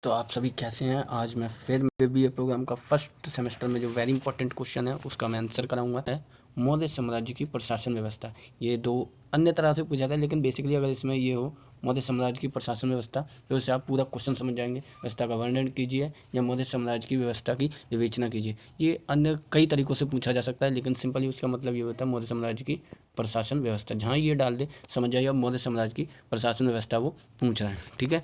तो आप सभी कैसे हैं। आज मैं फिर बीबीए प्रोग्राम का फर्स्ट सेमेस्टर में जो वेरी इंपॉर्टेंट क्वेश्चन है उसका मैं आंसर कराऊंगा। है मौर्य साम्राज्य की प्रशासन व्यवस्था। ये दो अन्य तरह से पूछा था, लेकिन बेसिकली अगर इसमें ये हो मौर्य साम्राज्य की प्रशासन व्यवस्था, तो इससे आप पूरा क्वेश्चन समझ जाएंगे। व्यवस्था का वर्णन कीजिए या मौर्य साम्राज्य की व्यवस्था की विवेचना कीजिए। ये अन्य कई तरीक़ों से पूछा जा सकता है, लेकिन सिंपली उसका मतलब ये होता है मौर्य साम्राज्य की प्रशासन व्यवस्था। जहाँ ये डाल दे समझ जाइए अब मौर्य साम्राज्य की प्रशासन व्यवस्था वो पूछ रहे हैं। ठीक है,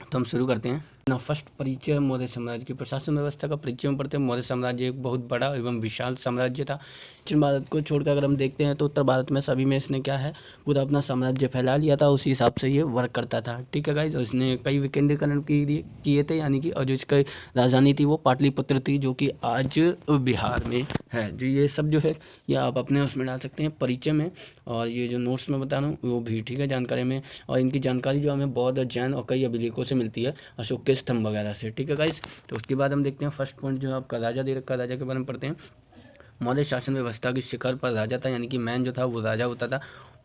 तो हम शुरू करते हैं ना। फर्स्ट परिचय मौर्य साम्राज्य की प्रशासन व्यवस्था का परिचय में पढ़ते हैं। मौर्य साम्राज्य एक बहुत बड़ा एवं विशाल साम्राज्य था। दक्षिण भारत को छोड़कर अगर हम देखते हैं तो उत्तर भारत में सभी में इसने क्या है पूरा अपना साम्राज्य फैला लिया था। उसी हिसाब से ये वर्क करता था। ठीक है गाइस, और इसने कई विकेंद्रीकरण किए थे, यानी कि और जो इसकी राजधानी थी वो पाटलिपुत्र थी, जो कि आज बिहार में है। जो ये सब जो है ये आप अपने उसमें डाल सकते हैं परिचय में, और ये जो नोट्स में बता रहा हूँ वो भी। ठीक है, जानकारी में, और इनकी जानकारी जो हमें बौद्ध, जैन और कई अभिलेखों से मिलती है, अशोक के स्तंभ वगैरह से। ठीक है गाइस, तो उसके बाद हम देखते हैं फर्स्ट पॉइंट जो आपका राजा दे रखा है। राजा के बारे में पढ़ते हैं। मौर्य शासन व्यवस्था की शिखर पर राजा था, यानी कि मैन जो था वो राजा होता था।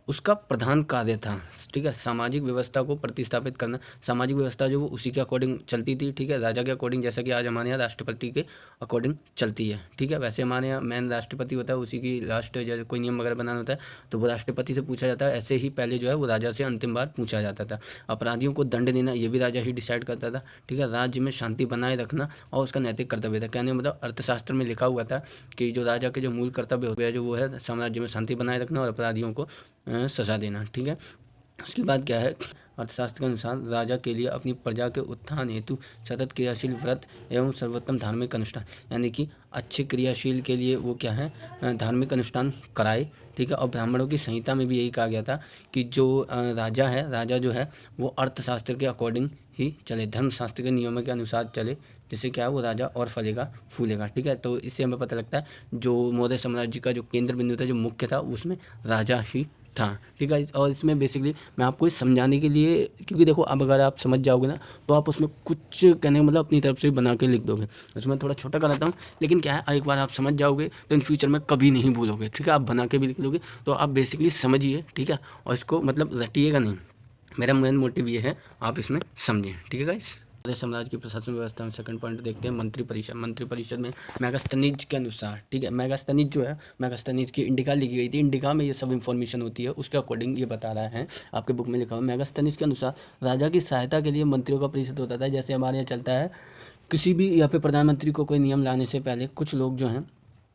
उसका प्रधान कार्य था, ठीक है, सामाजिक व्यवस्था को प्रतिस्थापित करना। सामाजिक व्यवस्था जो वो उसी के अकॉर्डिंग चलती थी। ठीक है, राजा के अकॉर्डिंग, जैसा कि आज हमारे यहाँ राष्ट्रपति के अकॉर्डिंग चलती है। ठीक है, वैसे हमारे यहाँ मैन राष्ट्रपति होता है, उसी की राष्ट्र जैसे कोई नियम वगैरह बनाना होता है तो वो राष्ट्रपति से पूछा जाता है। ऐसे ही पहले जो है वो राजा से अंतिम बार पूछा जाता था। अपराधियों को दंड देना ये भी राजा ही डिसाइड करता था। ठीक है, राज्य में शांति बनाए रखना और उसका नैतिक कर्तव्य था। कहने मतलब अर्थशास्त्र में लिखा हुआ था कि जो राजा के जो मूल कर्तव्य होते हैं जो वो है साम्राज्य में शांति बनाए रखना और अपराधियों को सजा देना। ठीक है, उसके बाद क्या है, अर्थशास्त्र के अनुसार राजा के लिए अपनी प्रजा के उत्थान हेतु सतत क्रियाशील व्रत एवं सर्वोत्तम धार्मिक अनुष्ठान, यानी कि अच्छे क्रियाशील के लिए वो क्या है धार्मिक अनुष्ठान कराए। ठीक है, और ब्राह्मणों की संहिता में भी यही कहा गया था कि जो राजा है, राजा जो है वो अर्थशास्त्र के अकॉर्डिंग ही चले, धर्मशास्त्र के नियमों के अनुसार चले, जिससे क्या है वो राजा और फलेगा फूलेगा। ठीक है, तो इससे हमें पता लगता है जो मौर्य साम्राज्य का जो केंद्र बिंदु था, जो मुख्य था, उसमें राजा ही था। ठीक है, और इसमें बेसिकली मैं आपको इस समझाने के लिए, क्योंकि देखो अब अगर आप समझ जाओगे ना तो आप उसमें कुछ कहने का मतलब अपनी तरफ से बना के लिख दोगे। उसमें थोड़ा छोटा कराता हूँ, लेकिन क्या है एक बार आप समझ जाओगे तो इन फ्यूचर में कभी नहीं भूलोगे। ठीक है, आप बना के भी लिख लोगे तो आप बेसिकली समझिए। ठीक है, और इसको मतलब रटिएगा नहीं। मेरा मेन मोटिव ये है आप इसमें समझें। ठीक है गाइस, मौर्य साम्राज्य की प्रशासन व्यवस्था में सेकंड पॉइंट देखते हैं मंत्रिपरिषद। मंत्रिपरिषद में मेगास्थनीज के अनुसार, ठीक है, मेगास्थनीज जो है, मेगास्थनीज की इंडिका लिखी गई थी। इंडिका में ये सब इन्फॉर्मेशन होती है, उसके अकॉर्डिंग ये बता रहा है आपके बुक में लिखा हुआ। मेगास्थनीज के अनुसार राजा की सहायता के लिए मंत्रियों का परिषद होता था। जैसे हमारे यहाँ चलता है किसी भी यहाँ पे प्रधानमंत्री को कोई नियम लाने से पहले कुछ लोग जो हैं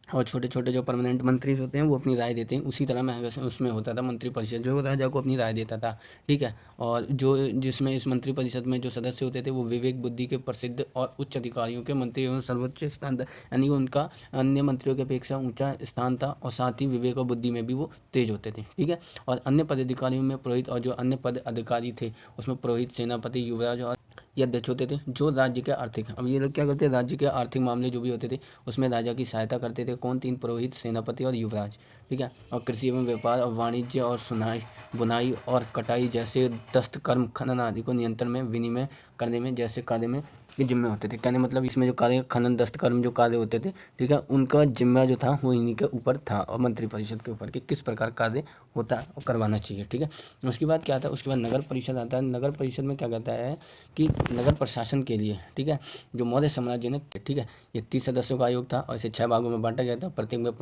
और छोटे छोटे जो परमानेंट मंत्री होते हैं वो अपनी राय देते हैं, उसी तरह मैं उसमें होता था मंत्रिपरिषद, जो राजा को अपनी राय देता था। ठीक है, और जो जिसमें इस मंत्रिपरिषद में जो सदस्य होते थे वो विवेक बुद्धि के प्रसिद्ध और उच्च अधिकारियों के मंत्री एवं सर्वोच्च स्थान था, यानी उनका अन्य मंत्रियों की अपेक्षा ऊंचा स्थान था, और साथ ही विवेक और बुद्धि में भी वो तेज होते थे। ठीक है, और अन्य पदाधिकारियों में पुरोहित, और जो अन्य पद अधिकारी थे उसमें पुरोहित, सेनापति, युवराज और ये अध्यक्ष होते थे, जो राज्य के आर्थिक, अब ये लोग क्या करते थे, राज्य के आर्थिक मामले जो भी होते थे उसमें राजा की सहायता करते थे। कौन? तीन पुरोहित, सेनापति और युवराज। ठीक है, और कृषि एवं व्यापार और वाणिज्य और सुनाई, बुनाई और कटाई जैसे दस्तकर्म, खनन आदि को नियंत्रण में, विनिमय करने में जैसे कार्य में ये जिम्मे होते थे। कहने मतलब इसमें जो कार्य, खनन, दस्तकर्म जो कार्य होते थे, ठीक है, उनका जिम्मा जो था वो इन्हीं के ऊपर था, और मंत्रिपरिषद के ऊपर कि किस प्रकार कार्य होता है और करवाना चाहिए। ठीक है, उसके बाद क्या आता है, उसके बाद नगर परिषद आता है। नगर परिषद में क्या कहता है कि नगर प्रशासन के लिए, ठीक है, जो मौर्य साम्राज्य ने, ठीक है, ये 30 सदस्यों का आयोग था और इसे 6 भागों में बांटा गया था। प्रत्येक में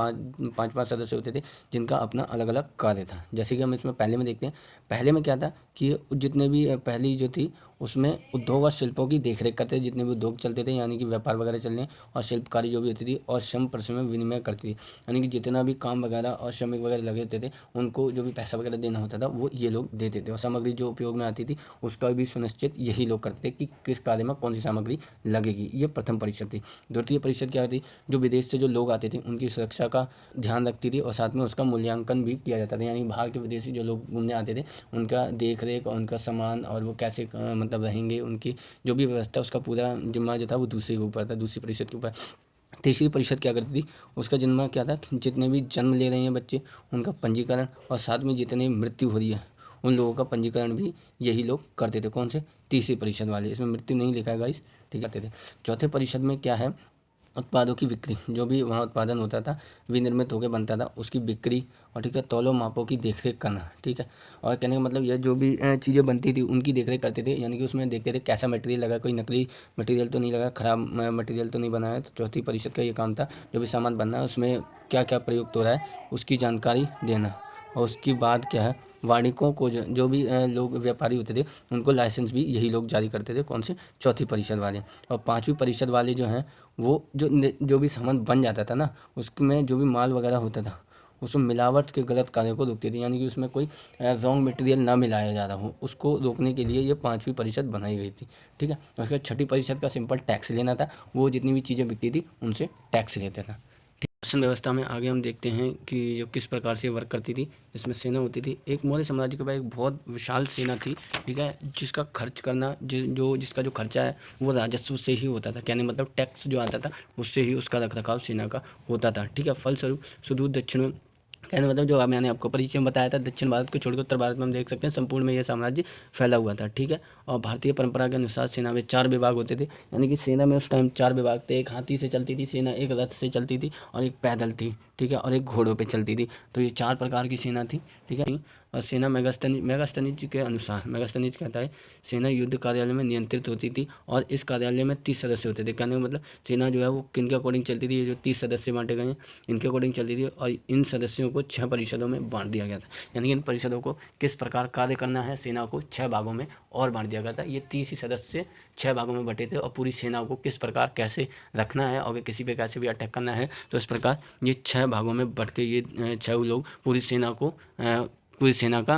पाँच सदस्य होते थे जिनका अपना अलग अलग कार्य था। जैसे कि हम इसमें पहले में देखते हैं, पहले में क्या था कि जितने भी पहली जो थी उसमें उद्योग और शिल्पों की देखरेख करते थे, जितने भी उद्योग चलते थे, यानी कि व्यापार वगैरह चलने, और शिल्पकारी जो भी होती थी, और श्रम परिश्रम विनिमय करती थी, यानी कि जितना भी काम वगैरह और श्रमिक वगैरह लगे होते थे उनको जो भी पैसा वगैरह देना होता था वो ये लोग देते थे। और सामग्री जो उपयोग में आती थी उसका भी सुनिश्चित यही लोग करते थे कि किस कार्य में कौन सी सामग्री लगेगी। ये प्रथम परिषद थी। द्वितीय परिषद क्या थी, जो विदेश से जो लोग आते थे उनकी सुरक्षा का ध्यान रखती थी, और साथ में उसका मूल्यांकन भी किया जाता था, यानी बाहर के विदेशी जो लोग घूमने आते थे उनका देख रेख और उनका सामान और वो कैसे मतलब रहेंगे, उनकी जो भी व्यवस्था, उसका पूरा जिम्मा जो था वो दूसरे के ऊपर था, दूसरी परिषद के ऊपर। तीसरी परिषद क्या करती थी, उसका जिम्मा क्या था, जितने भी जन्म ले रहे हैं बच्चे उनका पंजीकरण, और साथ में जितने मृत्यु हो रही है उन लोगों का पंजीकरण भी यही लोग करते थे। कौन से? तीसरी परिषद वाले। इसमें मृत्यु नहीं लिखा है गाइस, ठीक है, करते थे। चौथे परिषद में क्या है उत्पादों की बिक्री, जो भी वहाँ उत्पादन होता था, विनिर्मित होकर बनता था, उसकी बिक्री, और ठीक है तौलों मापों की देखरेख करना, ठीक है। और कहने का मतलब यह जो भी चीज़ें बनती थी उनकी देखरेख करते थे, यानी कि उसमें देखते थे कैसा मटेरियल लगा, कोई नकली मटेरियल तो नहीं लगा, ख़राब मटेरियल तो नहीं बना है। तो चौथी परिषद का ये काम था, जो भी सामान बनना है उसमें क्या क्या प्रयुक्त हो रहा है उसकी जानकारी देना। और उसके बाद क्या है, वाणिकों को जो भी लोग व्यापारी होते थे उनको लाइसेंस भी यही लोग जारी करते थे, कौन से, चौथी परिषद वाले। और पाँचवीं परिषद वाले जो हैं वो जो भी सामान बन जाता था ना, उसमें जो भी माल वगैरह होता था उसमें मिलावट के गलत कार्यों को रोकते थे, यानी कि उसमें कोई रॉन्ग मटेरियल ना मिलाया जा रहा हो, उसको रोकने के लिए ये पाँचवीं परिषद बनाई गई थी, ठीक है। उसके बाद छठी परिषद का सिंपल टैक्स लेना था, वो जितनी भी चीज़ें बिकती थी उनसे टैक्स लेता था। शासन व्यवस्था में आगे हम देखते हैं कि जो किस प्रकार से वर्क करती थी। इसमें सेना होती थी, एक मौर्य साम्राज्य के पास एक बहुत विशाल सेना थी, ठीक है, जिसका खर्च करना जिसका जो खर्चा है वो राजस्व से ही होता था, कहने मतलब टैक्स जो आता था उससे ही उसका रखरखाव सेना का होता था, ठीक है। फलस्वरूप सुदूर दक्षिण में, कहने मतलब जो मैंने आपको परिचय में बताया था, दक्षिण भारत को छोड़कर उत्तर भारत में हम देख सकते हैं संपूर्ण में यह साम्राज्य फैला हुआ था, ठीक है। और भारतीय परंपरा के अनुसार सेना में 4 विभाग होते थे, यानी कि सेना में उस टाइम 4 विभाग थे। एक हाथी से चलती थी सेना, एक रथ से चलती थी, और एक पैदल थी, ठीक है, और एक घोड़ों पे चलती थी। तो ये 4 प्रकार की सेना थी, ठीक है। और सेना मेगास्थनीज के अनुसार, मेगास्थनीज कहता है सेना युद्ध कार्यालय में नियंत्रित होती थी, और इस कार्यालय में 30 सदस्य होते थे। कहने का मतलब सेना जो है वो किन के अकॉर्डिंग चलती थी, ये जो 30 सदस्य बांटे गए हैं इनके अकॉर्डिंग चलती थी, और इन सदस्यों को 6 परिषदों में बांट दिया गया था। यानी कि इन परिषदों को किस प्रकार कार्य करना है, सेना को 6 भागों में और बांट दिया गया था। ये 30 ही सदस्य 6 भागों में बटे थे, और पूरी सेना को किस प्रकार कैसे रखना है, और किसी पे कैसे भी अटैक करना है, तो इस प्रकार ये 6 भागों में बट के ये 6 लोग पूरी सेना का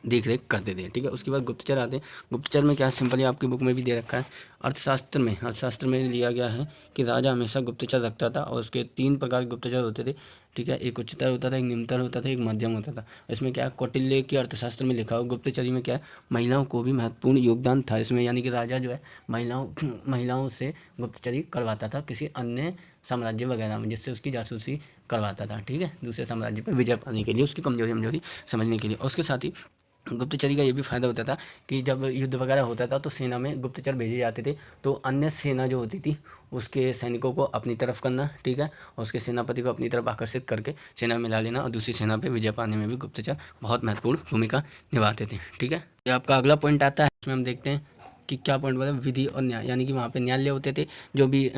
देख रेख करते थे, ठीक है। उसके बाद गुप्तचर आते हैं। गुप्तचर में क्या है, सिंपली आपकी बुक में भी दे रखा है। अर्थशास्त्र में लिया गया है कि राजा हमेशा गुप्तचर रखता था, और उसके 3 प्रकार के गुप्तचर होते थे, ठीक है। एक उच्चतर होता था, एक निम्नतर होता था, एक मध्यम होता था। इसमें क्या है, कौटिल्य के अर्थशास्त्र में लिखा हो गुप्तचरी में क्या है, महिलाओं को भी महत्वपूर्ण योगदान था इसमें, यानी कि राजा जो है महिलाओं से गुप्तचरी करवाता था किसी अन्य साम्राज्य वगैरह में, जिससे उसकी जासूसी करवाता था, ठीक है, दूसरे साम्राज्य पर विजय पाने के लिए, उसकी कमजोरी समझने के लिए। और उसके साथ ही गुप्तचरी का ये भी फ़ायदा होता था कि जब युद्ध वगैरह होता था तो सेना में गुप्तचर भेजे जाते थे, तो अन्य सेना जो होती थी उसके सैनिकों को अपनी तरफ करना, ठीक है, और उसके सेनापति को अपनी तरफ आकर्षित करके सेना में मिला लेना, और दूसरी सेना पे विजय पाने में भी गुप्तचर बहुत महत्वपूर्ण भूमिका निभाते थे, ठीक है। ये आपका अगला पॉइंट आता है, इसमें हम देखते हैं कि क्या पॉइंट बोला, विधि और न्याय, यानी कि वहाँ पे न्यायालय होते थे, जो भी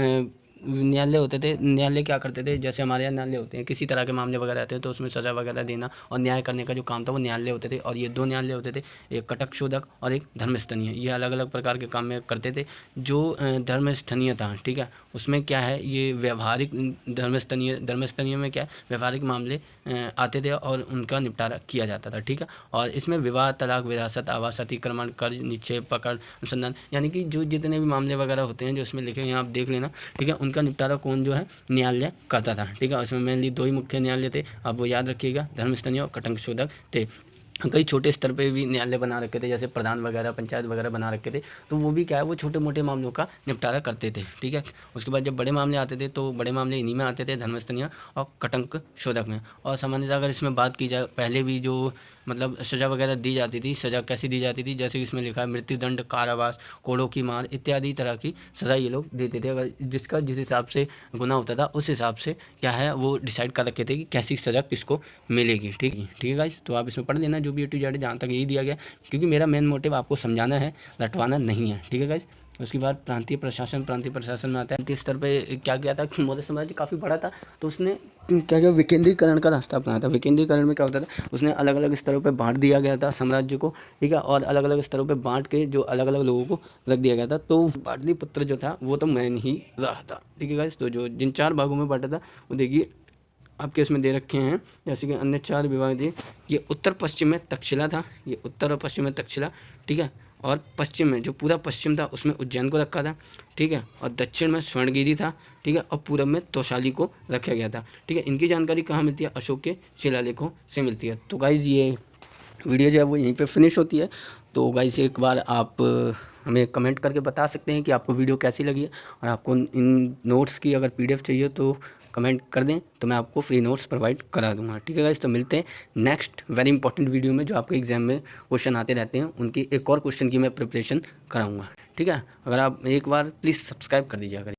न्यायालय होते थे। न्यायालय क्या करते थे, जैसे हमारे यहाँ न्यायालय होते हैं, किसी तरह के मामले वगैरह आते हैं तो उसमें सज़ा वगैरह देना और न्याय करने का जो काम था वो न्यायालय होते थे। और ये 2 न्यायालय होते थे, एक कटक शोधक और एक धर्मस्थनीय। ये अलग अलग प्रकार के काम में करते थे। जो धर्मस्थनीय था, ठीक है, उसमें क्या है, ये व्यवहारिक धर्मस्थनीय में क्या है, व्यवहारिक मामले आते थे और उनका निपटारा किया जाता था, ठीक है। और इसमें विवाह, तलाक, विरासत, आवास, अतिक्रमण, कर्ज, निक्षेप, पकड़, अनुसंधान, यानी कि जो जितने भी मामले वगैरह होते हैं जो इसमें लिखे हैं आप देख लेना, ठीक है, उनका निपटारा कौन जो है, न्यायालय करता था, ठीक है। उसमें मेनली 2 ही मुख्य न्यायालय थे, आप वो याद रखिएगा, धर्मस्थनीय और कटक शोधक थे। कई छोटे स्तर पे भी न्यायालय बना रखे थे, जैसे प्रधान वगैरह, पंचायत वगैरह बना रखे थे, तो वो भी क्या है, वो छोटे मोटे मामलों का निपटारा करते थे, ठीक है। उसके बाद जब बड़े मामले आते थे तो बड़े मामले इन्हीं में आते थे, धर्मस्थनीय और कटक शोधक में। और सामान्यतः अगर इसमें बात की जाए, पहले भी जो मतलब सज़ा वगैरह दी जाती थी, सज़ा कैसी दी जाती थी, जैसे इसमें लिखा है मृत्युदंड, कारावास, कोड़ों की मार इत्यादि तरह की सज़ा ये लोग देते थे। अगर जिसका जिस हिसाब से गुनाह होता था उस हिसाब से क्या है वो डिसाइड कर रखे थे कि कैसी सज़ा किसको मिलेगी, ठीक है गाइस। तो आप इसमें पढ़ लेना जो भी A to Z, जहाँ तक यही दिया गया, क्योंकि मेरा मेन मोटिव आपको समझाना है, रटवाना नहीं है, ठीक है गाइस। उसके बाद प्रांतीय प्रशासन में आता है। प्रांतीय स्तर पे क्या किया था, मौर्य साम्राज्य काफ़ी बड़ा था, तो उसने क्या क्या विकेंद्रीकरण का रास्ता अपनाया था। विकेंद्रीकरण में क्या होता था, उसने अलग अलग स्तरों पे बांट दिया गया था साम्राज्य को, ठीक है, और अलग अलग स्तरों पे बांट के जो अलग अलग लोगों को रख दिया गया था। तो पाटलिपुत्र जो था वो तो मैन ही रहा था, ठीक है गाइस। तो जो जिन 4 भागों में बांटा था वो देखिए आपके इसमें दे रखे हैं, जैसे कि अन्य 4 विभाग दिए। ये उत्तर पश्चिम में तक्षशिला था, ये उत्तर और पश्चिम में तक्षशिला, ठीक है। और पश्चिम में जो पूरा पश्चिम था उसमें उज्जैन को रखा था, ठीक है। और दक्षिण में स्वर्णगिरी था, ठीक है। और पूरब में तौशाली को रखा गया था, ठीक है। इनकी जानकारी कहाँ मिलती है, अशोक के शिलालेखों से मिलती है। तो गाइज़ ये वीडियो जो है वो यहीं पे फिनिश होती है। तो गाइज़ एक बार आप हमें कमेंट करके बता सकते हैं कि आपको वीडियो कैसी लगी है, और आपको इन नोट्स की अगर PDF चाहिए तो कमेंट कर दें, तो मैं आपको फ्री नोट्स प्रोवाइड करा दूंगा, ठीक है गाइस। तो मिलते हैं नेक्स्ट वेरी इंपॉर्टेंट वीडियो में, जो आपके एग्जाम में क्वेश्चन आते रहते हैं, उनकी एक और क्वेश्चन की मैं प्रिपरेशन कराऊंगा, ठीक है। अगर आप एक बार प्लीज़ सब्सक्राइब कर दीजिएगा।